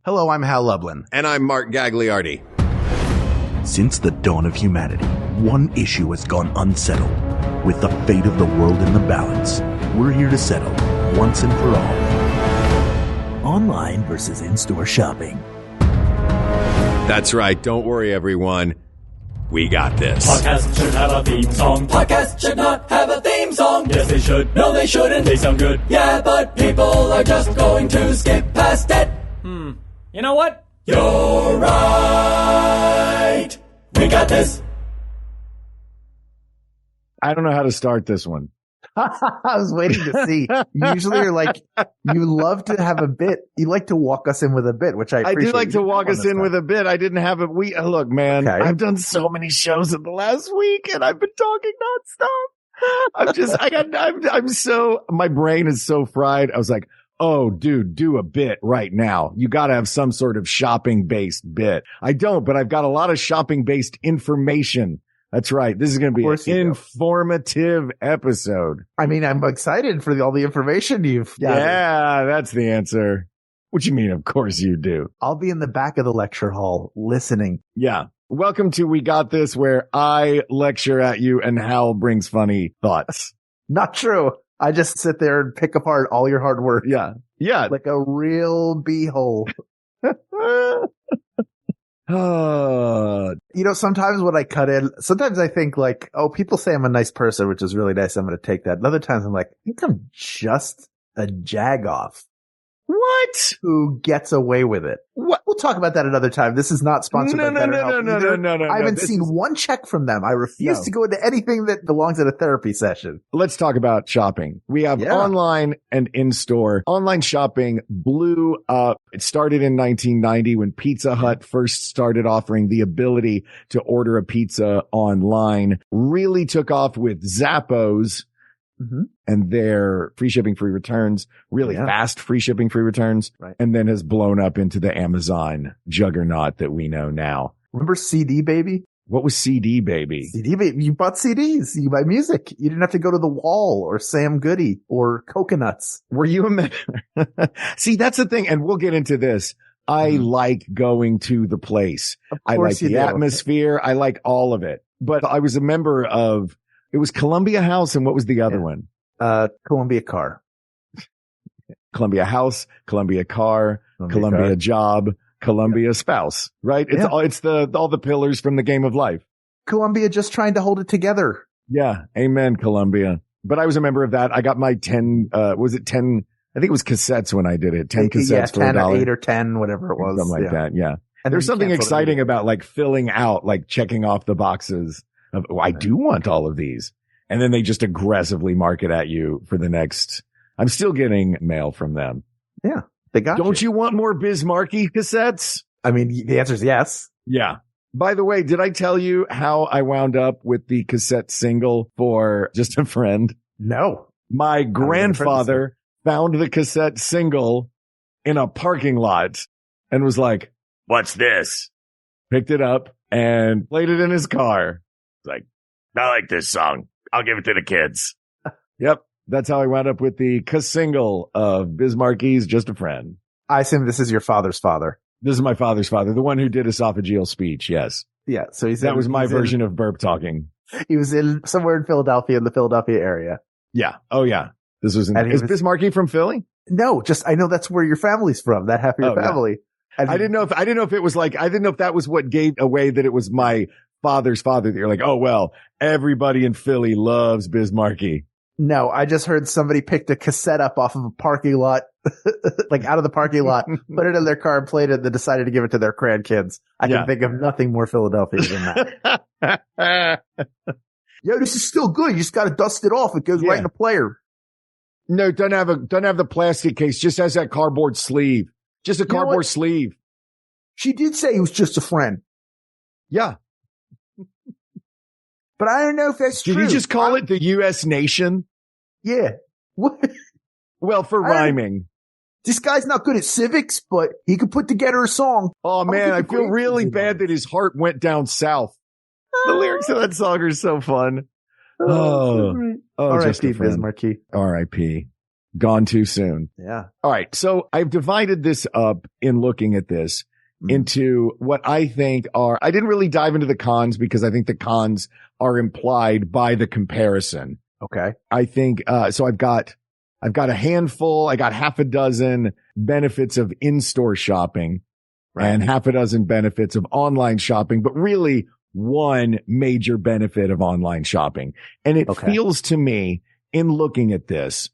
Hello, I'm Hal Lublin. And I'm Mark Gagliardi. Since the dawn of humanity, one issue has gone unsettled. With the fate of the world in the balance, we're here to settle, once and for all, online versus in-store shopping. That's right. Don't worry, everyone. We got this. Podcast should have a theme song. Podcast should not have a theme song. Yes, they should. No, they shouldn't. They sound good. Yeah, but people are just going to skip past it. You know what? You're right. We got this. I don't know how to start this one. I was waiting to see. Usually you're like, you love to have a bit. You like to walk us in with a bit, which I appreciate. I do like to walk us in with a bit. I didn't have a look, man, okay. I've done so many shows in the last week and I've been talking nonstop. My brain is so fried. I was like, oh, dude, do a bit right now. You got to have some sort of shopping-based bit. I don't, but I've got a lot of shopping-based information. That's right. This is going to be an informative episode. I mean, I'm excited for all the information you've gathered. Yeah, that's the answer. What you mean, of course you do. I'll be in the back of the lecture hall listening. Yeah. Welcome to We Got This, where I lecture at you and Hal brings funny thoughts. Not true. I just sit there and pick apart all your hard work. Yeah. Yeah. Like a real beehole. Sometimes when I cut in, sometimes I think like, oh, people say I'm a nice person, which is really nice. I'm going to take that. And other times I'm like, I think I'm just a jagoff. What? Who gets away with it? What? We'll talk about that another time. This is not sponsored by BetterHelp. No. I haven't seen one check from them. I refuse to go into anything that belongs at a therapy session. Let's talk about shopping. We have online and in-store. Online shopping blew up. It started in 1990 when Pizza Hut first started offering the ability to order a pizza online. Really took off with Zappos. Mm-hmm. And their free shipping, free returns, really fast free shipping, free returns, and then has blown up into the Amazon juggernaut that we know now. Remember CD Baby? What was CD Baby? CD Baby. You bought CDs. You buy music. You didn't have to go to The Wall or Sam Goody or Coconuts. Were you a member? See, that's the thing. And we'll get into this. I like going to the place. I like the atmosphere. I like all of it. But I was a member of, it was Columbia House, and what was the other one? Columbia Car. Columbia House, Columbia Car, Columbia Job, Columbia Spouse, right? It's all the pillars from the Game of Life. Columbia just trying to hold it together. Yeah. Amen, Columbia. But I was a member of that. I got my 10, was it 10? I think it was cassettes when I did it. 10 cassettes for $1. Or 8 or 10, whatever it was. Something like that. Yeah. And there's something exciting about like filling out, like checking off the boxes. I do want all of these. And then they just aggressively market at you for the next. I'm still getting mail from them. Yeah. They got Don't you want more Biz Markie cassettes? I mean, the answer is yes. Yeah. By the way, did I tell you how I wound up with the cassette single for Just a Friend? No. My grandfather found the cassette single in a parking lot and was like, "What's this?" Picked it up and played it in his car. Like, I like this song. I'll give it to the kids. Yep. That's how I wound up with the single of Biz Markie's Just a Friend. I assume this is your father's father. This is my father's father, the one who did esophageal speech. Yes. Yeah. So that was my version of burp talking. He was in somewhere in Philadelphia, in the Philadelphia area. Yeah. Oh yeah. This was is Biz Markie from Philly? No, I know that's where your family's from. That half of your family. Yeah. I didn't know if it was like, I didn't know if that was what gave away that it was my father's father, that you're like, oh, well, everybody in Philly loves Biz Markie. No, I just heard somebody picked a cassette up off of a parking lot, like out of the parking lot, put it in their car and played it, and then decided to give it to their grandkids. I can think of nothing more Philadelphia than that. Yo, this is still good. You just got to dust it off. It goes right in the player. No, don't have the plastic case. Just has that cardboard sleeve. Just a cardboard sleeve. She did say he was just a friend. Yeah. But I don't know if that's true. Did he just call it the U.S. nation? Yeah. What? Well, for rhyming. This guy's not good at civics, but he could put together a song. Oh, man, I feel really bad that his heart went down south. The lyrics of that song are so fun. R.I.P. Biz Markie. R.I.P. Gone too soon. Yeah. All right. So I've divided this up in looking at this into what I think are, I didn't really dive into the cons because I think the cons are implied by the comparison. Okay. I think, so I've got a handful, I got half a dozen benefits of in-store shopping and half a dozen benefits of online shopping, but really one major benefit of online shopping. And it feels to me in looking at this,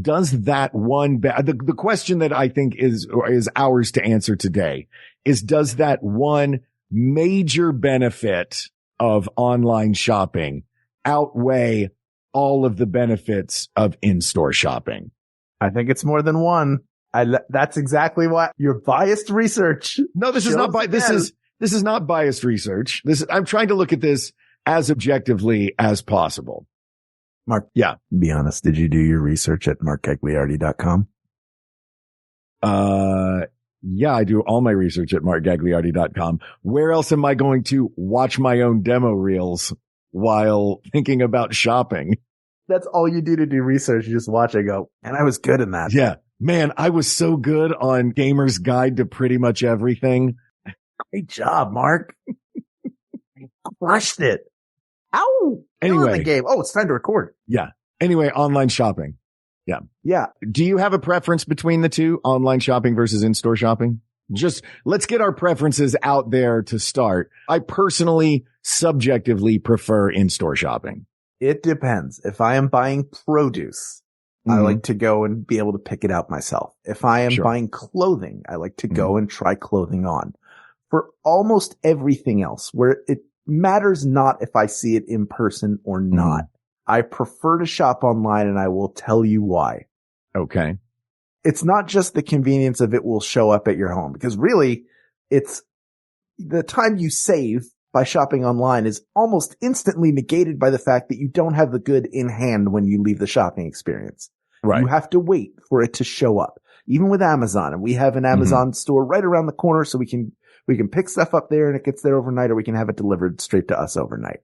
does that one, the question that I think is ours to answer today is, does that one major benefit of online shopping outweigh all of the benefits of in-store shopping? I think it's more than one. That's exactly what your biased research. No, this is not this is not biased research. I'm trying to look at this as objectively as possible. Mark, yeah. Be honest. Did you do your research at markgagliardi.com? Yeah, I do all my research at markgagliardi.com. Where else am I going to watch my own demo reels while thinking about shopping? That's all you do to do research. You just watch it go, and I was good in that. Yeah. Man, I was so good on Gamer's Guide to pretty much everything. Great job, Mark. Crushed it. Ow. Anyway. The game. Oh, it's time to record. Yeah. Anyway, online shopping. Yeah. Yeah. Do you have a preference between the two, online shopping versus in-store shopping? Just let's get our preferences out there to start. I personally, subjectively prefer in-store shopping. It depends. If I am buying produce, I like to go and be able to pick it out myself. If I am buying clothing, I like to go and try clothing on. For almost everything else, where it matters not if I see it in person or not, I prefer to shop online, and I will tell you why. Okay. It's not just the convenience of it will show up at your home, because really it's the time you save by shopping online is almost instantly negated by the fact that you don't have the good in hand when you leave the shopping experience. Right. You have to wait for it to show up. Even with Amazon, and we have an Amazon store right around the corner, so we can pick stuff up there and it gets there overnight, or we can have it delivered straight to us overnight.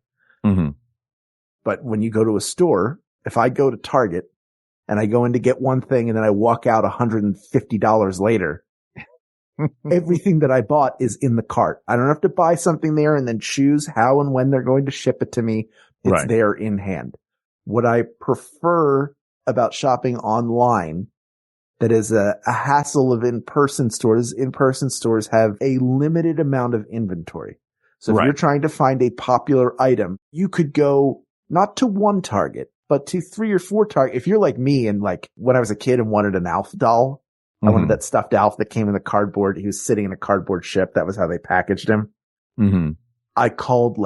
But when you go to a store, if I go to Target and I go in to get one thing and then I walk out $150 later, everything that I bought is in the cart. I don't have to buy something there and then choose how and when they're going to ship it to me. It's there in hand. What I prefer about shopping online that is a hassle of in-person stores have a limited amount of inventory. So if you're trying to find a popular item, you could go not to one Target, but to 3 or 4 Target. If you're like me and like when I was a kid and wanted an Alf doll, I wanted that stuffed Alf that came in the cardboard. He was sitting in a cardboard ship. That was how they packaged him. I called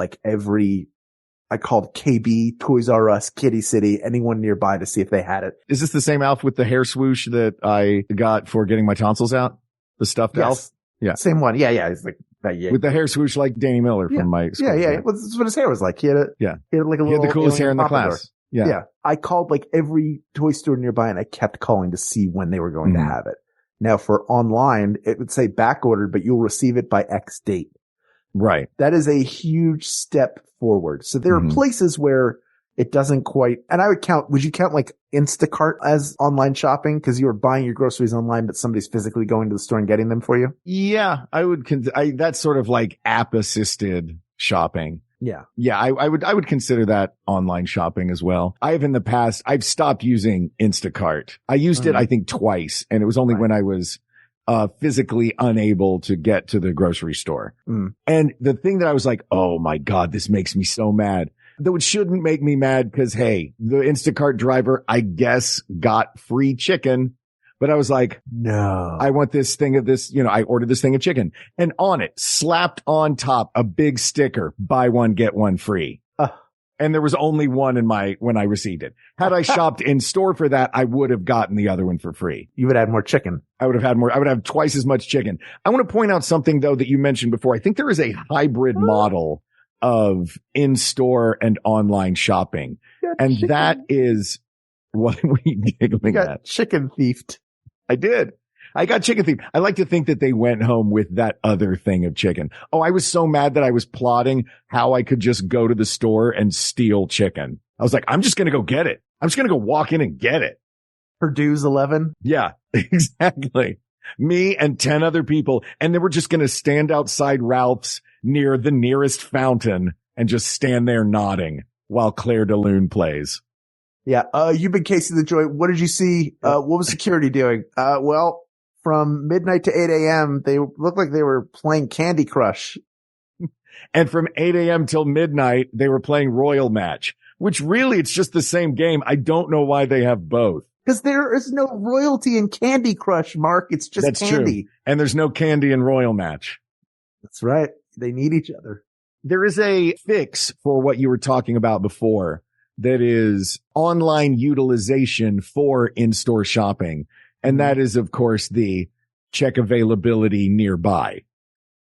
KB, Toys R Us, Kitty City, anyone nearby to see if they had it. Is this the same Alf with the hair swoosh that I got for getting my tonsils out? The stuffed Alf? Yeah. Same one. Yeah. It's like that. Yeah. With the hair swoosh like Danny Miller from my school. Yeah. That's what his hair was like. He had the coolest hair in the class. Yeah. I called like every toy store nearby, and I kept calling to see when they were going to have it. Now for online, it would say back ordered, but you'll receive it by X date. Right. That is a huge step forward. So there are places where it doesn't quite, and would you count like Instacart as online shopping? Cause you were buying your groceries online, but somebody's physically going to the store and getting them for you? Yeah. I would, that's sort of like app assisted shopping. Yeah. Yeah. I would consider that online shopping as well. I've stopped using Instacart. I used it, I think twice, and it was only when I was physically unable to get to the grocery store. And the thing that I was like, oh my God, this makes me so mad. Though it shouldn't make me mad because, hey, the Instacart driver, I guess, got free chicken. But I was like, no, I want this thing of this, I ordered this thing of chicken, and on it, slapped on top, a big sticker, buy one, get one free. And there was only one when I received it. Had I shopped in store for that, I would have gotten the other one for free. You would have had more chicken. I would have twice as much chicken. I want to point out something though that you mentioned before. I think there is a hybrid model of in-store and online shopping. And chicken. That is what we giggling at. Chicken thiefed. I did. I got chicken thief. I like to think that they went home with that other thing of chicken. Oh, I was so mad that I was plotting how I could just go to the store and steal chicken. I was like, I'm just going to go get it. I'm just going to go walk in and get it. Purdue's 11. Yeah, exactly. Me and 10 other people. And then we're just going to stand outside Ralph's near the nearest fountain and just stand there nodding while Claire de Lune plays. Yeah. You've been Casey the Joy. What did you see? What was security doing? Well, from midnight to 8 a.m., they looked like they were playing Candy Crush. And from 8 a.m. till midnight, they were playing Royal Match, which really it's just the same game. I don't know why they have both. Because there is no royalty in Candy Crush, Mark. It's just That's candy. True. And there's no candy in Royal Match. That's right. They need each other. There is a fix for what you were talking about before that is online utilization for in-store shopping. And that is, of course, the check availability nearby.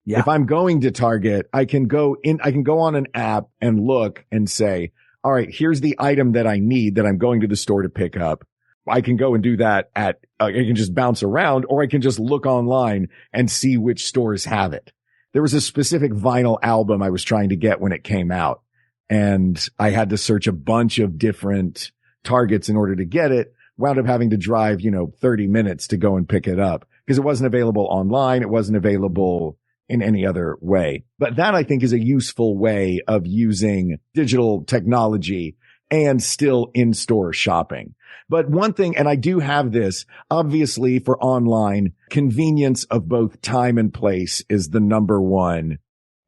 Yeah. If I'm going to Target, I can go on an app and look and say, all right, here's the item that I need that I'm going to the store to pick up. I can go and do that I can just bounce around, or I can just look online and see which stores have it. There was a specific vinyl album I was trying to get when it came out, and I had to search a bunch of different Targets in order to get it. Wound up having to drive, 30 minutes to go and pick it up because it wasn't available online. It wasn't available in any other way. But that, I think, is a useful way of using digital technology and still in-store shopping. But one thing, and I do have this, obviously for online, convenience of both time and place is the number one.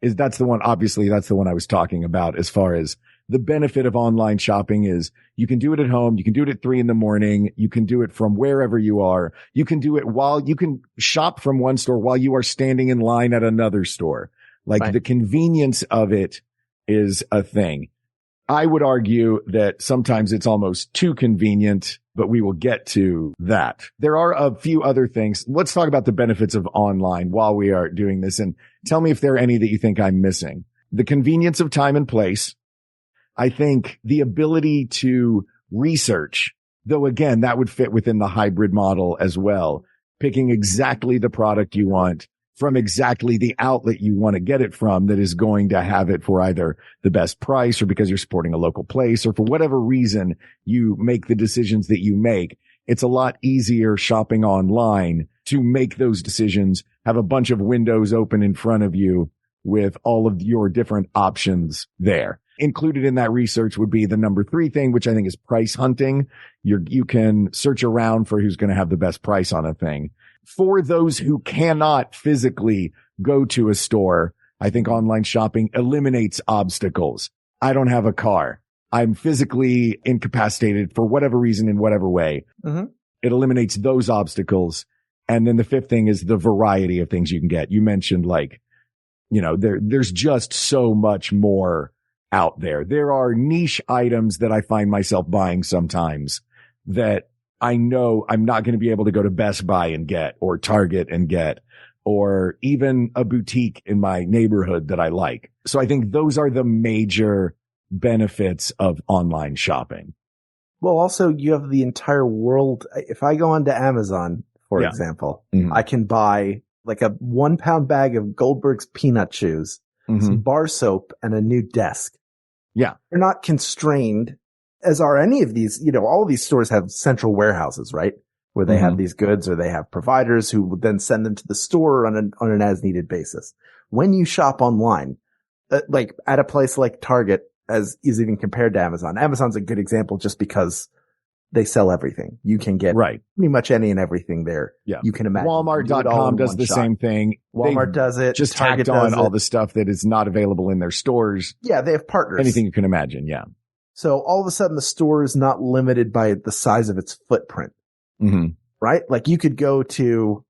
That's the one I was talking about as far as the benefit of online shopping is you can do it at home. You can do it at 3 a.m. You can do it from wherever you are. You can do it you can shop from one store while you are standing in line at another store. Like The convenience of it is a thing. I would argue that sometimes it's almost too convenient, but we will get to that. There are a few other things. Let's talk about the benefits of online while we are doing this, and tell me if there are any that you think I'm missing. The convenience of time and place. I think the ability to research, though again, that would fit within the hybrid model as well. Picking exactly the product you want from exactly the outlet you want to get it from that is going to have it for either the best price or because you're supporting a local place or for whatever reason you make the decisions that you make. It's a lot easier shopping online to make those decisions, have a bunch of windows open in front of you with all of your different options there. Included in that research would be the number 3 thing, which I think is price hunting. You can search around for who's going to have the best price on a thing. For those who cannot physically go to a store, I think online shopping eliminates obstacles. I don't have a car. I'm physically incapacitated for whatever reason in whatever way. Mm-hmm. It eliminates those obstacles. And then the 5th thing is the variety of things you can get. You mentioned there's just so much more out there. There are niche items that I find myself buying sometimes that I know I'm not going to be able to go to Best Buy and get, or Target and get, or even a boutique in my neighborhood that I like. So I think those are the major benefits of online shopping. Well, also you have the entire world. If I go onto Amazon, for example, I can buy like a 1-pound bag of Goldberg's peanut chews, some bar soap, and a new desk. Yeah. You're not constrained, as are any of these, all of these stores have central warehouses, right? Where they have these goods, or they have providers who would then send them to the store on an as needed basis. When you shop online, like at a place like Target, as is even compared to Amazon, Amazon's a good example just because they sell everything. You can get pretty much any and everything there. Yeah. You can imagine. Walmart.com does the same thing. Walmart does it. Just tacked on all the stuff that is not available in their stores. Yeah, they have partners. Anything you can imagine. Yeah. So all of a sudden the store is not limited by the size of its footprint. Mm-hmm. Right? Like you could go to,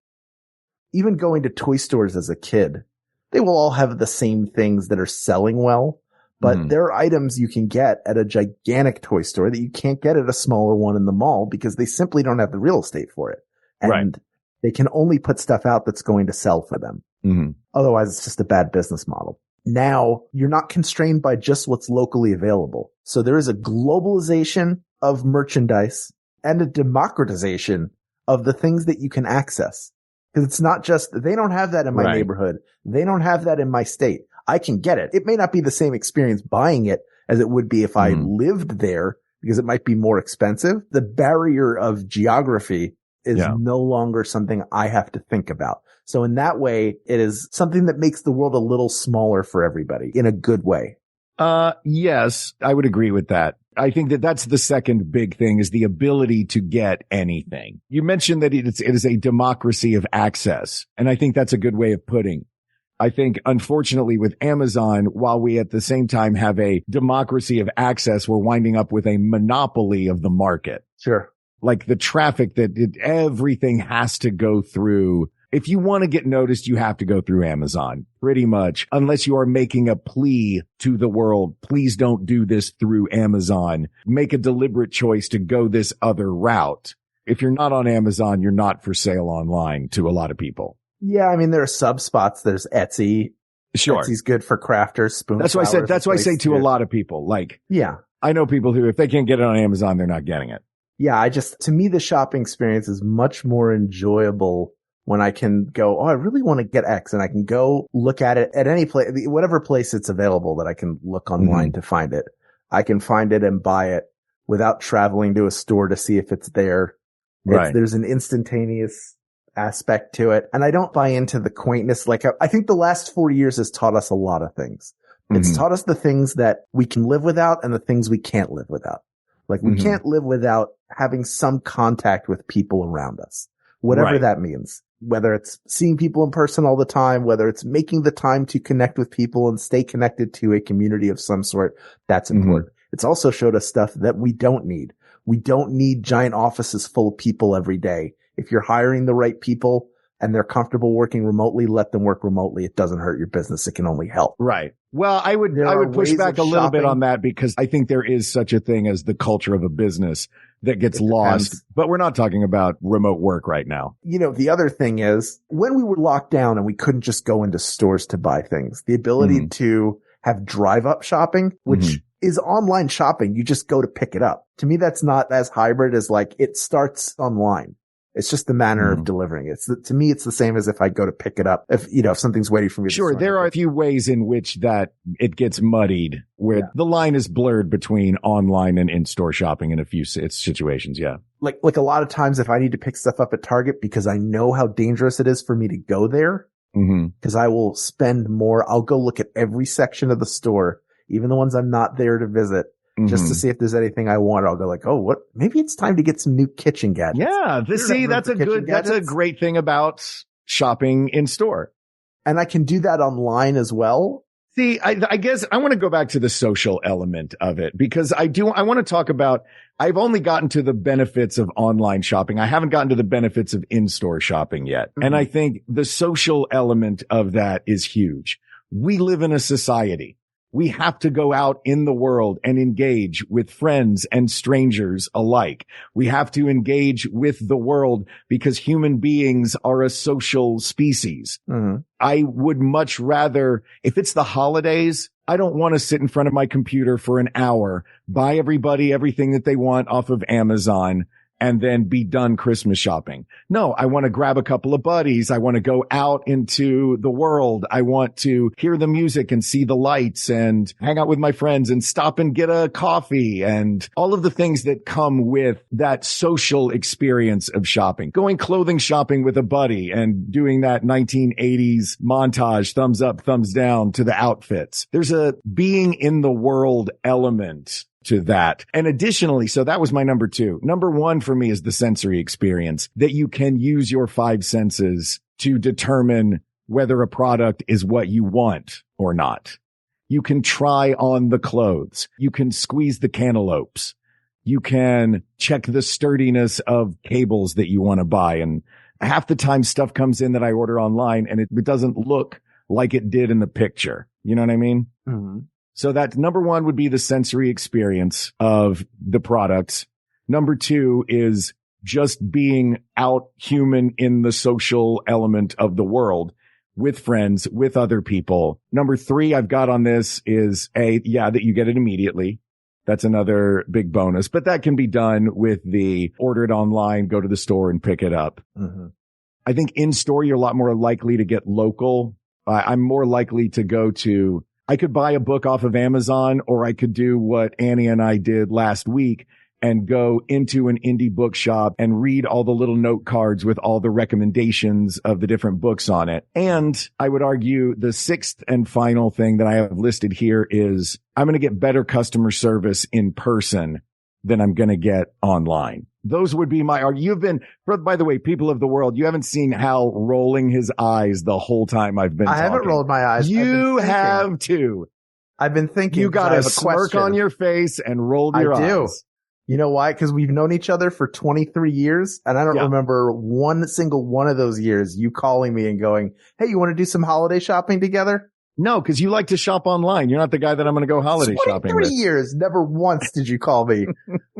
even going to toy stores as a kid, they will all have the same things that are selling well, but there are items you can get at a gigantic toy store that you can't get at a smaller one in the mall because they simply don't have the real estate for it. And they can only put stuff out that's going to sell for them. Mm-hmm. Otherwise, it's just a bad business model. Now, you're not constrained by just what's locally available. So there is a globalization of merchandise and a democratization of the things that you can access. Because it's not just, they don't have that in my neighborhood. They don't have that in my state. I can get it. It may not be the same experience buying it as it would be if I lived there because it might be more expensive. The barrier of geography is no longer something I have to think about. So in that way, it is something that makes the world a little smaller for everybody in a good way. Yes, I would agree with that. I think that that's the second big thing, is the ability to get anything. You mentioned that it is a democracy of access, and I think that's a good way of putting. I think, unfortunately, with Amazon, while we at the same time have a democracy of access, we're winding up with a monopoly of the market. Sure. Like the traffic that everything has to go through. If you want to get noticed, you have to go through Amazon, pretty much, unless you are making a plea to the world. Please don't do this through Amazon. Make a deliberate choice to go this other route. If you're not on Amazon, you're not for sale online to a lot of people. Yeah, I mean, there are sub spots. There's Etsy. Sure. Etsy's good for crafters, spoon. That's why I said, that's why I say to a lot of people, like, yeah, I know people who, if they can't get it on Amazon, they're not getting it. Yeah, to me, the shopping experience is much more enjoyable when I can go, oh, I really want to get X, and I can go look at it at any place, whatever place it's available that I can look online to find it. I can find it and buy it without traveling to a store to see if it's there. Right. There's an instantaneous aspect to it. And I don't buy into the quaintness. Like, I think the last 4 years has taught us a lot of things. It's taught us the things that we can live without and the things we can't live without. Like, we can't live without having some contact with people around us, whatever that means. Whether it's seeing people in person all the time, whether it's making the time to connect with people and stay connected to a community of some sort, that's important. It's also showed us stuff that we don't need. We don't need giant offices full of people every day. If you're hiring the right people and they're comfortable working remotely, let them work remotely. It doesn't hurt your business. It can only help. Right. Well, I would push back a little bit on that, because I think there is such a thing as the culture of a business that gets lost, but we're not talking about remote work right now. You know, the other thing is, when we were locked down and we couldn't just go into stores to buy things, the ability to have drive up shopping, which is online shopping. You just go to pick it up. To me, that's not as hybrid as, like, it starts online. It's just the manner of delivering it. To me, it's the same as if I go to pick it up. If something's waiting for me. Sure. There are a few ways in which that it gets muddied, where the line is blurred between online and in-store shopping in a few situations. Yeah. Like a lot of times, if I need to pick stuff up at Target because I know how dangerous it is for me to go there, because I will spend more. I'll go look at every section of the store, even the ones I'm not there to visit, just to see if there's anything I want. I'll go like, oh, what? Maybe it's time to get some new kitchen gadgets. Yeah. That's a great thing about shopping in store. And I can do that online as well. See, I guess I want to go back to the social element of it, because I want to talk about, I've only gotten to the benefits of online shopping. I haven't gotten to the benefits of in-store shopping yet. And I think the social element of that is huge. We live in a society. We have to go out in the world and engage with friends and strangers alike. We have to engage with the world because human beings are a social species. I would much rather, if it's the holidays, I don't want to sit in front of my computer for an hour, buy everybody everything that they want off of Amazon, and then be done Christmas shopping. No, I want to grab a couple of buddies. I want to go out into the world. I want to hear the music and see the lights and hang out with my friends and stop and get a coffee and all of the things that come with that social experience of shopping. Going clothing shopping with a buddy and doing that 1980s montage, thumbs up, thumbs down to the outfits. There's a being in the world element to that. And additionally, so that was my number 2. Number 1 for me is the sensory experience, that you can use your 5 senses to determine whether a product is what you want or not. You can try on the clothes. You can squeeze the cantaloupes. You can check the sturdiness of cables that you want to buy. And half the time stuff comes in that I order online and it doesn't look like it did in the picture. You know what I mean? So that number 1 would be the sensory experience of the products. Number 2 is just being out human in the social element of the world with friends, with other people. Number 3 I've got on this is that you get it immediately. That's another big bonus, but that can be done with the order it online, go to the store and pick it up. I think in store, you're a lot more likely to get local. I'm more likely to I could buy a book off of Amazon, or I could do what Annie and I did last week and go into an indie bookshop and read all the little note cards with all the recommendations of the different books on it. And I would argue the sixth and final thing that I have listed here is I'm going to get better customer service in person than I'm going to get online. Those would be my argument. You've been, by the way, people of the world, you haven't seen Hal rolling his eyes the whole time I've been talking. I haven't rolled my eyes. You have to. I've been thinking. You got a smirk on your face and rolled your eyes. I do. You know why? Because we've known each other for 23 years, and I don't remember one single one of those years you calling me and going, hey, you want to do some holiday shopping together? No, because you like to shop online. You're not the guy that I'm going to go holiday shopping with. 23 years, never once did you call me.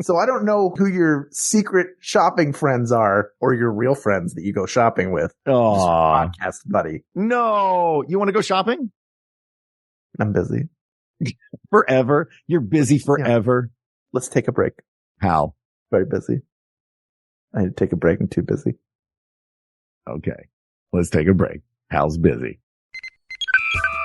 So I don't know who your secret shopping friends are or your real friends that you go shopping with. Oh, podcast buddy. No, you want to go shopping? I'm busy. Forever? You're busy forever? Yeah. Let's take a break. How? Very busy. I need to take a break. I'm too busy. Okay. Let's take a break. Hal's busy.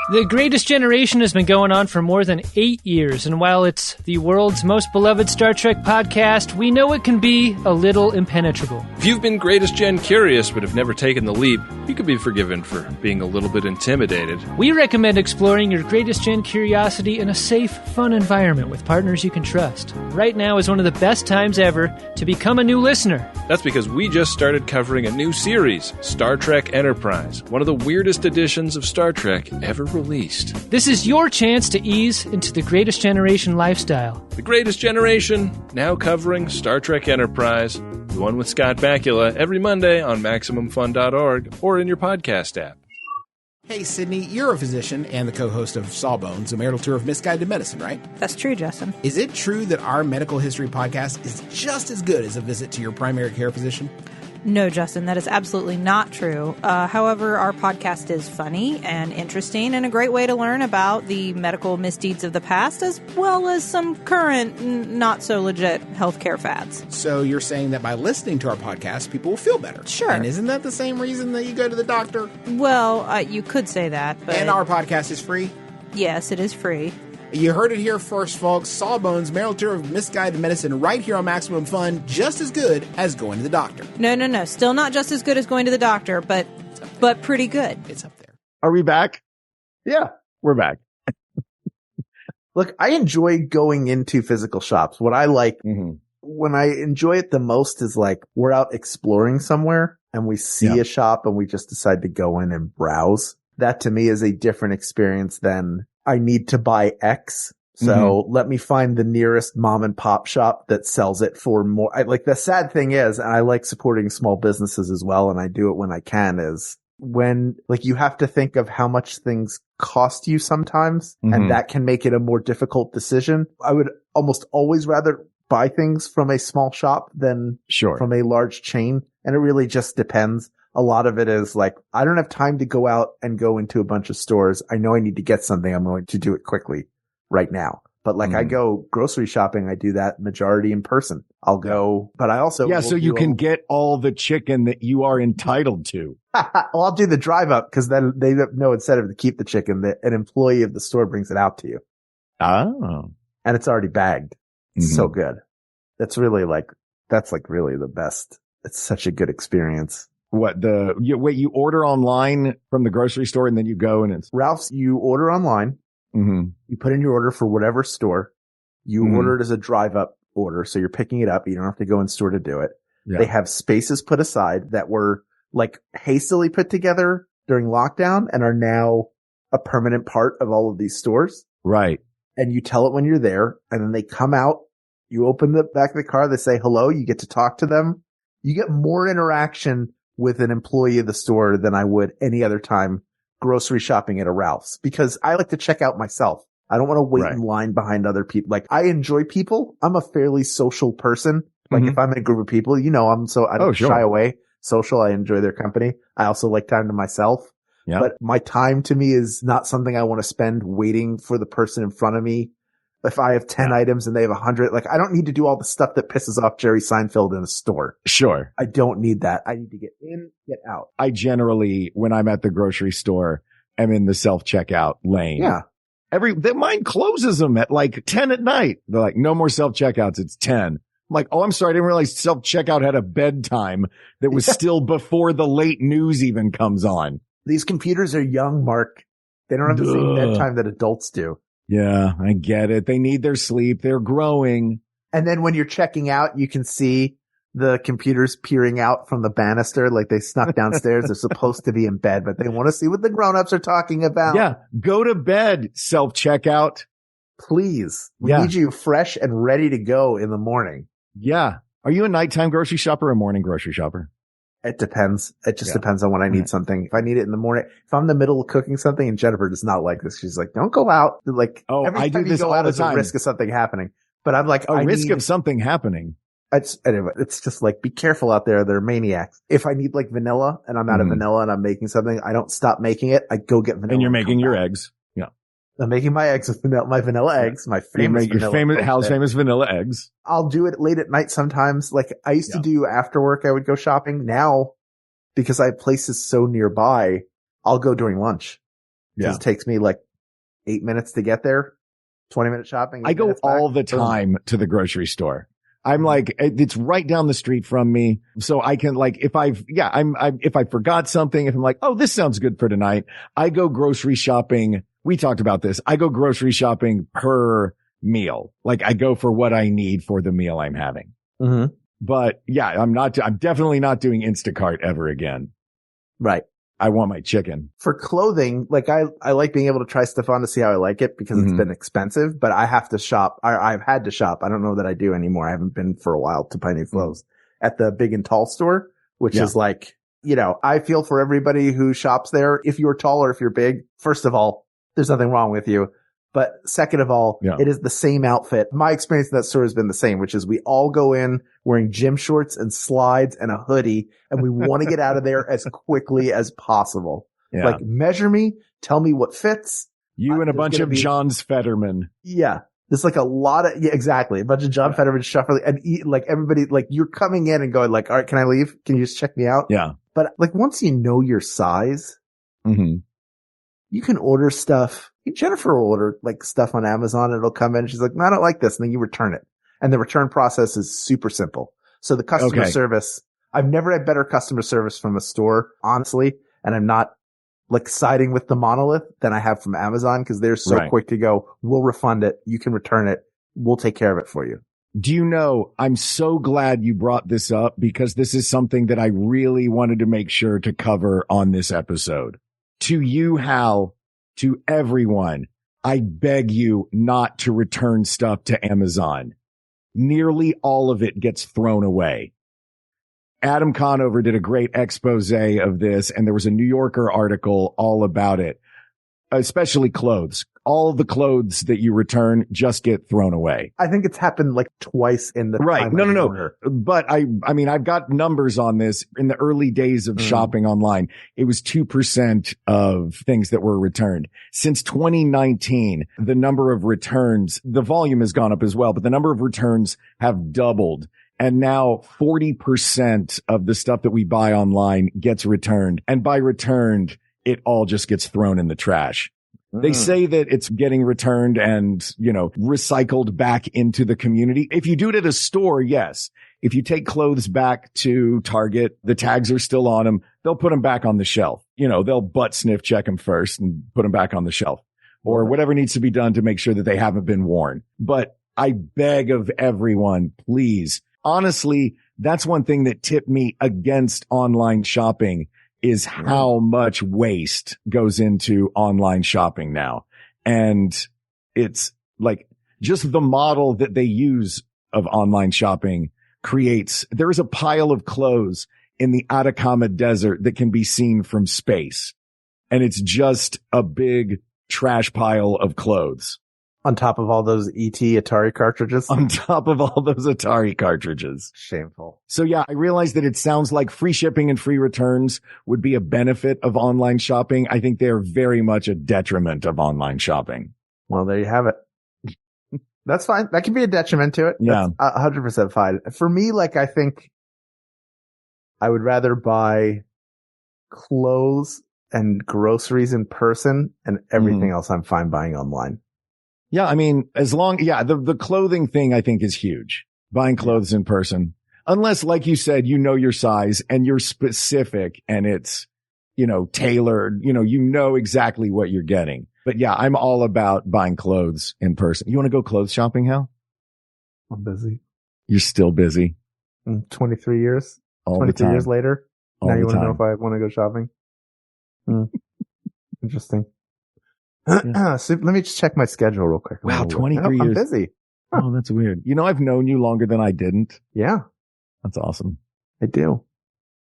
The Greatest Generation has been going on for more than 8 years, and while it's the world's most beloved Star Trek podcast, we know it can be a little impenetrable. If you've been Greatest Gen curious but have never taken the leap, you could be forgiven for being a little bit intimidated. We recommend exploring your Greatest Gen curiosity in a safe, fun environment with partners you can trust. Right now is one of the best times ever to become a new listener. That's because we just started covering a new series, Star Trek Enterprise, one of the weirdest editions of Star Trek ever released. This is your chance to ease into the Greatest Generation lifestyle. The Greatest Generation, now covering Star Trek Enterprise, the one with Scott Bakula, every Monday on MaximumFun.org or in your podcast app. Hey, Sydney, you're a physician and the co-host of Sawbones, a marital tour of misguided medicine, right? That's true, Justin. Is it true that our medical history podcast is just as good as a visit to your primary care physician? No, Justin, that is absolutely not true. However, our podcast is funny and interesting and a great way to learn about the medical misdeeds of the past as well as some current, not-so-legit healthcare fads. So you're saying that by listening to our podcast, people will feel better? Sure. And isn't that the same reason that you go to the doctor? Well, you could say that, but... And our podcast is free? Yes, it is free. You heard it here first, folks. Sawbones, marital tour of misguided medicine right here on Maximum Fun, just as good as going to the doctor. No. Still not just as good as going to the doctor, but pretty good. It's up there. Are we back? Yeah. We're back. Look, I enjoy going into physical shops. What I like, when I enjoy it the most is like we're out exploring somewhere and we see a shop and we just decide to go in and browse. That to me is a different experience than I need to buy X. So let me find the nearest mom and pop shop that sells it for more. Like the sad thing is, and I like supporting small businesses as well. And I do it when I can is when like you have to think of how much things cost you sometimes. And that can make it a more difficult decision. I would almost always rather buy things from a small shop than from a large chain. And it really just depends. A lot of it is like, I don't have time to go out and go into a bunch of stores. I know I need to get something. I'm going to do it quickly right now. But like I go grocery shopping, I do that majority in person. I'll go, but I also. Yeah. So you can get all the chicken that you are entitled to. Well, I'll do the drive up because then they have no incentive to keep the chicken. An employee of the store brings it out to you. Oh. And it's already bagged. It's so good. That's really really the best. It's such a good experience. You order online from the grocery store and then you go and it's Ralph's. You order online. You put in your order for whatever store. You order it as a drive up order. So you're picking it up. You don't have to go in store to do it. Yeah. They have spaces put aside that were like hastily put together during lockdown and are now a permanent part of all of these stores. Right. And you tell it when you're there and then they come out. You open the back of the car. They say hello. You get to talk to them. You get more interaction with an employee of the store than I would any other time grocery shopping at a Ralph's because I like to check out myself. I don't want to wait in line behind other people. Like I enjoy people. I'm a fairly social person. Like if I'm in a group of people, I don't shy away. Social. I enjoy their company. I also like time to myself. Yeah. But my time to me is not something I want to spend waiting for the person in front of me. If I have 10 items and they have 100, like I don't need to do all the stuff that pisses off Jerry Seinfeld in a store. Sure. I don't need that. I need to get in, get out. I generally, when I'm at the grocery store, am in the self-checkout lane. Yeah. Mine closes them at like 10 at night. They're like, no more self-checkouts. It's 10. I'm like, oh, I'm sorry. I didn't realize self-checkout had a bedtime that was still before the late news even comes on. These computers are young, Mark. They don't have the same bedtime that adults do. Yeah, I get it. They need their sleep. They're growing. And then when you're checking out, you can see the computers peering out from the banister like they snuck downstairs. They're supposed to be in bed, but they want to see what the grown-ups are talking about. Yeah, go to bed, self-checkout. Please. We need you fresh and ready to go in the morning. Yeah. Are you a nighttime grocery shopper or a morning grocery shopper? It depends. It just depends on when I need something. If I need it in the morning, if I'm in the middle of cooking something, and Jennifer does not like this. She's like, don't go out. Like, I do this all the time. A risk of something happening. But I'm like, risk of something happening. Anyway, it's just like, be careful out there. They're maniacs. If I need like vanilla and I'm out of vanilla and I'm making something, I don't stop making it. I go get vanilla. And you're making your eggs. Yeah. I'm making my eggs with my vanilla eggs, my famous famous vanilla eggs. I'll do it late at night sometimes. Like I used to do after work, I would go shopping. Now, because I have places so nearby, I'll go during lunch. Yeah. It takes me like 8 minutes to get there, 20-minute shopping. I go all the time to the grocery store. I'm like, it's right down the street from me. So I can like, if I forgot something, if I'm like, oh, this sounds good for tonight, I go grocery shopping. We talked about this. I go grocery shopping per meal. Like I go for what I need for the meal I'm having. Mm-hmm. But yeah, I'm definitely not doing Instacart ever again. Right. I want my chicken. For clothing, like I like being able to try stuff on to see how I like it because it's been expensive, but I have to shop. I've had to shop. I don't know that I do anymore. I haven't been for a while to buy new clothes at the Big and Tall store, which is like, I feel for everybody who shops there. If you're tall or if you're big, first of all, there's nothing wrong with you. But second of all, it is the same outfit. My experience in that store has been the same, which is we all go in wearing gym shorts and slides and a hoodie, and we want to get out of there as quickly as possible. Yeah. Like, measure me, tell me what fits. You and a bunch of John's Fetterman. Yeah. There's like a lot of, exactly. A bunch of John Fetterman shuffling and like everybody, like you're coming in and going like, all right, can I leave? Can you just check me out? Yeah. But like once you know your size, you can order stuff. Jennifer will order like stuff on Amazon and it'll come in and she's like, no, I don't like this. And then you return it. And the return process is super simple. So the customer service, I've never had better customer service from a store, honestly. And I'm not like siding with the monolith than I have from Amazon because they're so quick to go, we'll refund it. You can return it. We'll take care of it for you. Do you know, I'm so glad you brought this up because this is something that I really wanted to make sure to cover on this episode. To you, Hal, to everyone, I beg you not to return stuff to Amazon. Nearly all of it gets thrown away. Adam Conover did a great expose of this, and there was a New Yorker article all about it, especially clothes. All the clothes that you return just get thrown away. I think it's happened like twice in the time. No. But I mean, I've got numbers on this. In the early days of shopping online, it was 2% of things that were returned. Since 2019, the number of returns, the volume has gone up as well, but the number of returns have doubled. And now 40% of the stuff that we buy online gets returned. And by returned, it all just gets thrown in the trash. They say that it's getting returned and, recycled back into the community. If you do it at a store, yes. If you take clothes back to Target, the tags are still on them. They'll put them back on the shelf. They'll butt sniff check them first and put them back on the shelf or whatever needs to be done to make sure that they haven't been worn. But I beg of everyone, please. Honestly, that's one thing that tipped me against online shopping is how much waste goes into online shopping now. And it's like just the model that they use of online shopping there is a pile of clothes in the Atacama Desert that can be seen from space. And it's just a big trash pile of clothes. On top of all those ET Atari cartridges? On top of all those Atari cartridges. Shameful. So yeah, I realize that it sounds like free shipping and free returns would be a benefit of online shopping. I think they're very much a detriment of online shopping. Well, there you have it. That's fine. That can be a detriment to it. Yeah. That's 100% fine. For me, I think I would rather buy clothes and groceries in person and everything else I'm fine buying online. Yeah, I mean, the clothing thing I think is huge. buying clothes in person. Unless, like you said, you know your size and you're specific and it's, tailored, you know exactly what you're getting. But yeah, I'm all about buying clothes in person. You want to go clothes shopping, Hal? I'm busy. You're still busy. 23 years. All 23 the time. years later. All now you the want to know time. if I want to go shopping? Interesting. So let me just check my schedule real quick. Wow, 23 I'm years. busy. Oh, that's weird. I've known you longer than I didn't. Yeah, That's awesome. I do.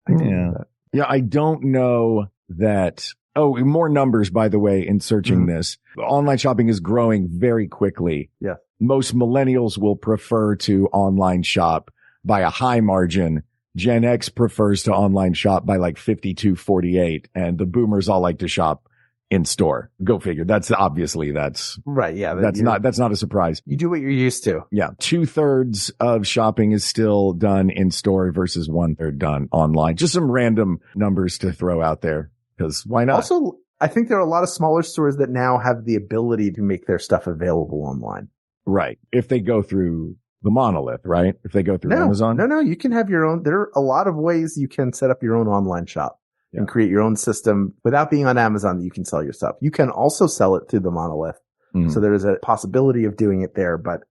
I do Yeah. that. Yeah, I don't know that. Oh, more numbers, by the way, in searching this. Online shopping is growing very quickly. Yeah. Most millennials will prefer to online shop by a high margin. Gen X prefers to online shop by like 52-48, and the boomers all like to shop in store. Go figure. That's Right. Yeah. that's not a surprise. You do what you're used to. Yeah. 2/3 of shopping is still done in store versus 1/3 done online. Just some random numbers to throw out there, because why not? Also, I think there are a lot of smaller stores that now have the ability to make their stuff available online. Right. If they go through the monolith, right? If they go through Amazon. No, you can have your own. There are a lot of ways you can set up your own online shop and create your own system without being on Amazon that you can sell your stuff. You can also sell it through the monolith. So there is a possibility of doing it there, but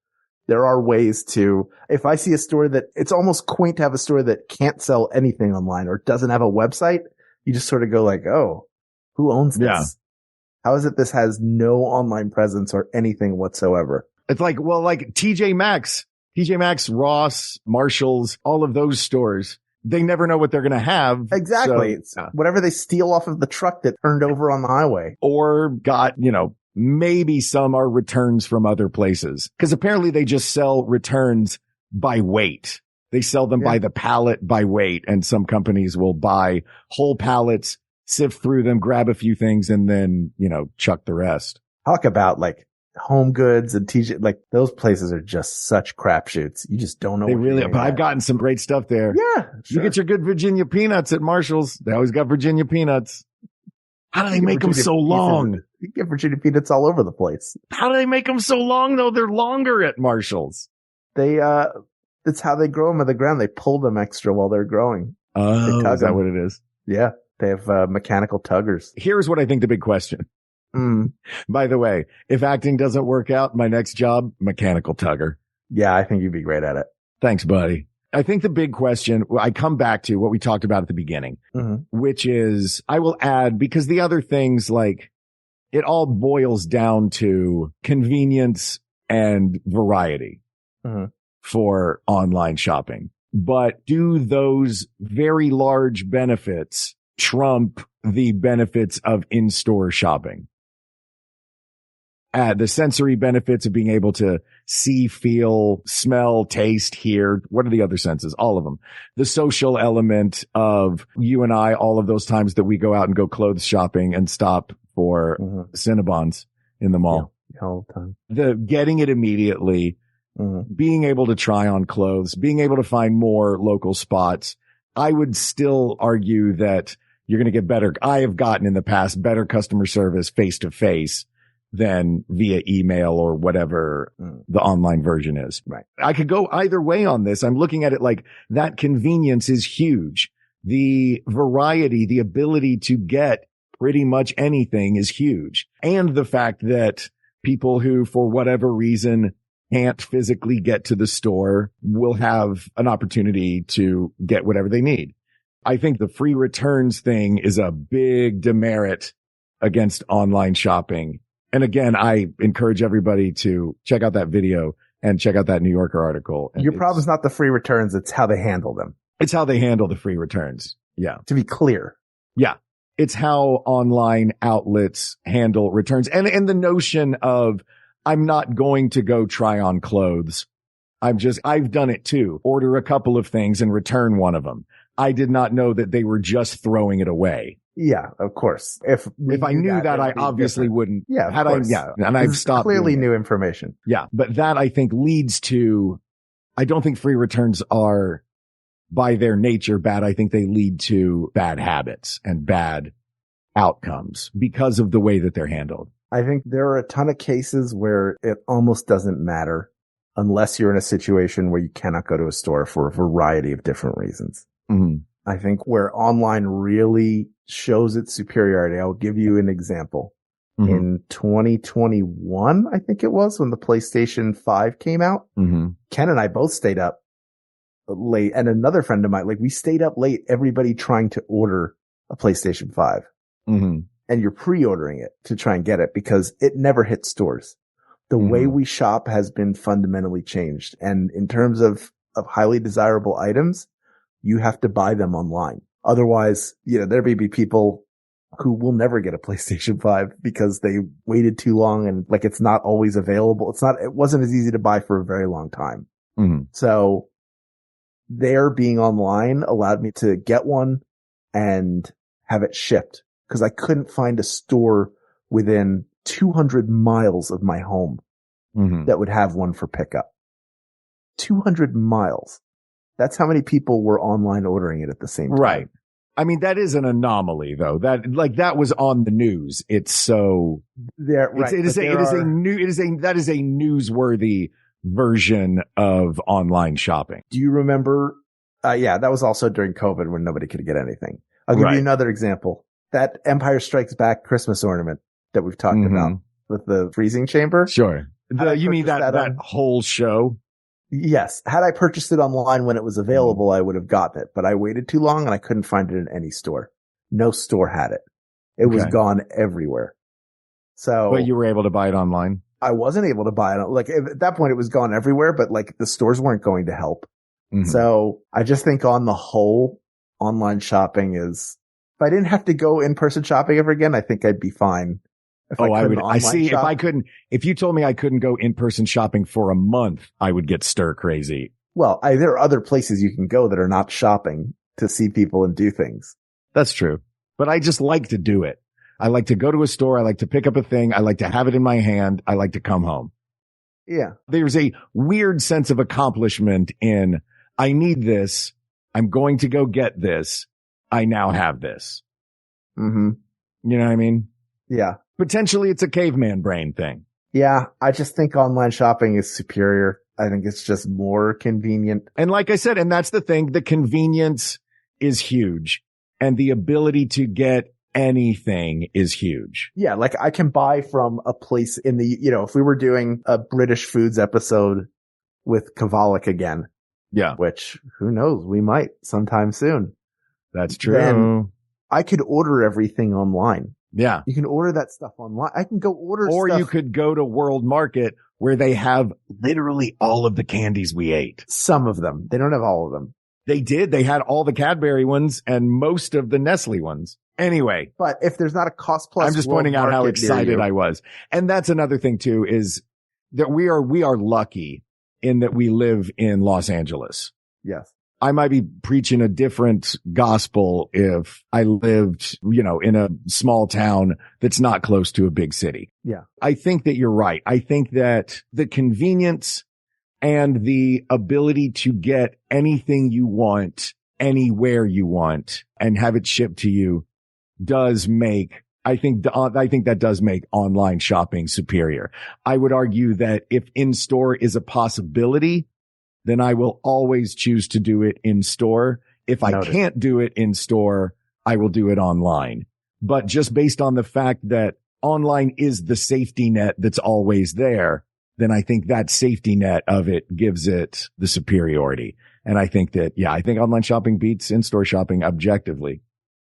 there are ways to, if I see a store that it's almost quaint to have a store that can't sell anything online or doesn't have a website, you just sort of go like, oh, who owns this? Yeah. How is it this has no online presence or anything whatsoever? It's like TJ Maxx, Ross, Marshalls, all of those stores. They never know what they're going to have. Exactly. So, it's whatever they steal off of the truck that turned over on the highway. Or got, maybe some are returns from other places. Because apparently they just sell returns by weight. They sell them by the pallet by weight. And some companies will buy whole pallets, sift through them, grab a few things, and then, chuck the rest. Talk about like Home Goods and TJ, like those places are just such crapshoots. You just don't know. They really, but I've gotten some great stuff there. Yeah. You get your good Virginia peanuts at Marshall's. They always got Virginia peanuts. How do they make them so long? You get Virginia peanuts all over the place. How do they make them so long though? They're longer at Marshall's. It's how they grow them on the ground. They pull them extra while they're growing. Oh, is that what it is? Yeah. They have mechanical tuggers. Here's what I think the big question. By the way, if acting doesn't work out, my next job, mechanical tugger. Yeah, I think you'd be great at it. Thanks, buddy. I think the big question, I come back to what we talked about at the beginning, which is, I will add, because the other things, like, it all boils down to convenience and variety for online shopping. But do those very large benefits trump the benefits of in-store shopping? The sensory benefits of being able to see, feel, smell, taste, hear. What are the other senses? All of them. The social element of you and I, all of those times that we go out and go clothes shopping and stop for Cinnabons in the mall. Yeah, all the time. The getting it immediately, being able to try on clothes, being able to find more local spots. I would still argue that you're going to get better. I have gotten in the past better customer service face to face than via email or whatever the online version is. Right. I could go either way on this. I'm looking at it like that convenience is huge. The variety, the ability to get pretty much anything is huge. And the fact that people who, for whatever reason, can't physically get to the store will have an opportunity to get whatever they need. I think the free returns thing is a big demerit against online shopping. And again, I encourage everybody to check out that video and check out that New Yorker article. And your problem is not the free returns. It's how they handle them. It's how they handle the free returns. Yeah. To be clear. Yeah. It's how online outlets handle returns. And the notion of, I'm not going to go try on clothes. I've done it too. Order a couple of things and return one of them. I did not know that they were just throwing it away. Yeah, of course. If I knew that, I obviously wouldn't. Yeah, of course. And I've stopped. Clearly new information. Yeah, but that I think leads to, I don't think free returns are by their nature bad. I think they lead to bad habits and bad outcomes because of the way that they're handled. I think there are a ton of cases where it almost doesn't matter unless you're in a situation where you cannot go to a store for a variety of different reasons. Mm-hmm. I think where online really shows its superiority, I'll give you an example. Mm-hmm. In 2021, I think it was, when the PlayStation 5 came out, Mm-hmm. Ken and I both stayed up late, and another friend of mine, like we stayed up late, everybody trying to order a PlayStation 5. Mm-hmm. And you're pre-ordering it to try and get it because it never hit stores. The way we shop has been fundamentally changed. And in terms of highly desirable items, you have to buy them online. Otherwise, there may be people who will never get a PlayStation 5 because they waited too long and like it's not always available. It wasn't as easy to buy for a very long time. Mm-hmm. So their being online allowed me to get one and have it shipped because I couldn't find a store within 200 miles of my home that would have one for pickup. 200 miles. That's how many people were online ordering it at the same time. Right. I mean, that is an anomaly though. That was on the news. It's so right. That is a newsworthy version of online shopping. Do you remember? Yeah, that was also during COVID when nobody could get anything. I'll give you another example. That Empire Strikes Back Christmas ornament that we've talked about with the freezing chamber. Sure. You mean that whole show? Yes. Had I purchased it online when it was available, I would have gotten it, but I waited too long and I couldn't find it in any store. No store had it. It was gone everywhere. So. But you were able to buy it online? I wasn't able to buy it. Like at that point it was gone everywhere, but like the stores weren't going to help. Mm-hmm. So I just think on the whole, online shopping is, if I didn't have to go in-person shopping ever again, I think I'd be fine. If you told me I couldn't go in-person shopping for a month, I would get stir crazy. Well, there are other places you can go that are not shopping to see people and do things. That's true. But I just like to do it. I like to go to a store. I like to pick up a thing. I like to have it in my hand. I like to come home. Yeah. There's a weird sense of accomplishment in, I need this. I'm going to go get this. I now have this. Mm-hmm. You know what I mean? Yeah. Potentially it's a caveman brain thing. Yeah. I just think online shopping is superior. I think it's just more convenient. And like I said, and that's the thing, the convenience is huge and the ability to get anything is huge. Yeah. Like I can buy from a place in the, if we were doing a British foods episode with Kavalik again. Yeah. Which who knows? We might sometime soon. That's true. Then I could order everything online. Yeah. You can order that stuff online. I can go order or stuff. You could go to World Market where they have literally all of the candies we ate. Some of them. They don't have all of them. They did. They had all the Cadbury ones and most of the Nestle ones. Anyway. But if there's not a cost plus, I'm just pointing out how excited I was. And that's another thing too, is that we are lucky in that we live in Los Angeles. Yes. I might be preaching a different gospel if I lived, in a small town that's not close to a big city. Yeah. I think that you're right. I think that the convenience and the ability to get anything you want, anywhere you want, and have it shipped to you does make, I think that does make online shopping superior. I would argue that if in-store is a possibility, then I will always choose to do it in store. If I can't do it in store, I will do it online. But just based on the fact that online is the safety net that's always there, then I think that safety net of it gives it the superiority. And I think that, I think online shopping beats in-store shopping objectively.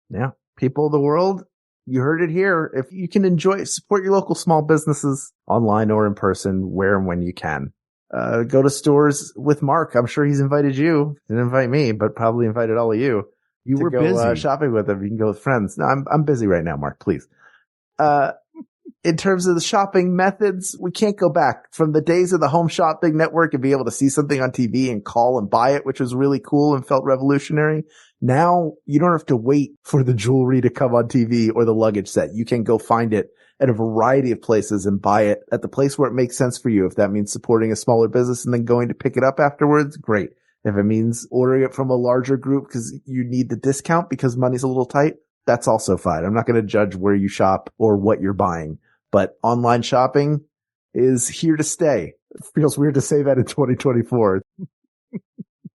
Yeah. People of the world, you heard it here. If you can support your local small businesses online or in person, where and when you can. Go to stores with Mark. I'm sure he's invited you. Didn't invite me, but probably invited all of you. You were busy shopping with him. You can go with friends. No, I'm busy right now, Mark, please. In terms of the shopping methods, we can't go back from the days of the home shopping network and be able to see something on TV and call and buy it, which was really cool and felt revolutionary. Now you don't have to wait for the jewelry to come on TV or the luggage set. You can go find it at a variety of places and buy it at the place where it makes sense for you. If that means supporting a smaller business and then going to pick it up afterwards, great. If it means ordering it from a larger group because you need the discount because money's a little tight, that's also fine. I'm not going to judge where you shop or what you're buying, but online shopping is here to stay. It feels weird to say that in 2024.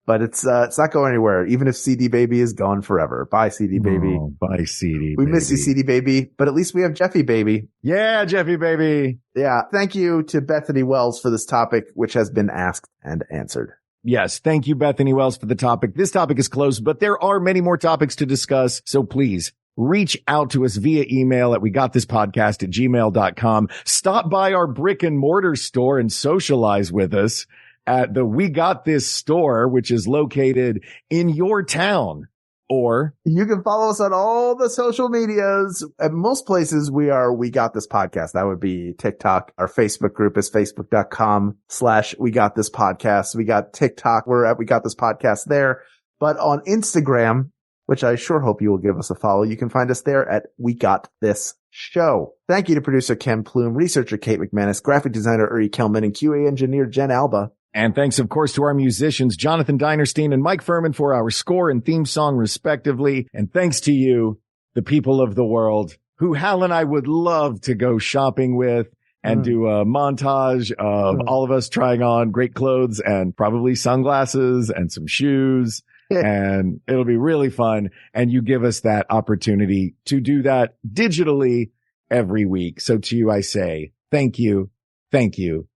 But it's not going anywhere, even if CD Baby is gone forever. Bye, CD Baby. Oh, bye, CD We Baby. miss you, CD Baby, but at least we have Jeffy Baby. Yeah, Jeffy Baby. Yeah. Thank you to Bethany Wells for this topic, which has been asked and answered. Yes. Thank you, Bethany Wells, for the topic. This topic is closed, but there are many more topics to discuss. So please reach out to us via email at wegotThisPodcast@gmail.com. Stop by our brick and mortar store and socialize with us at the We Got This store, which is located in your town. Or you can follow us on all the social medias. At most places we Got This Podcast. That would be TikTok. Our Facebook group is facebook.com/We Got This Podcast. We got TikTok. We're at We Got This Podcast there. But on Instagram, which I sure hope you will give us a follow, you can find us there at We Got This Show. Thank you to producer Ken Plume, researcher Kate McManus, graphic designer Uri Kelman, and QA engineer Jen Alba. And thanks, of course, to our musicians, Jonathan Dinerstein and Mike Furman, for our score and theme song, respectively. And thanks to you, the people of the world, who Hal and I would love to go shopping with and do a montage of all of us trying on great clothes and probably sunglasses and some shoes. And it'll be really fun. And you give us that opportunity to do that digitally every week. So to you, I say, thank you, thank you,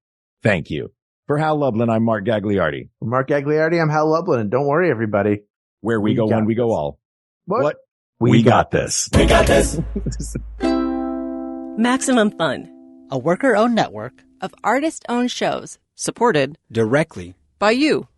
thank you. For Hal Lublin, I'm Mark Gagliardi. For Mark Gagliardi, I'm Hal Lublin. And don't worry, everybody. Where we go when we go all. What? We got this. We got this. Maximum Fun, a worker-owned network of artist-owned shows supported directly by you.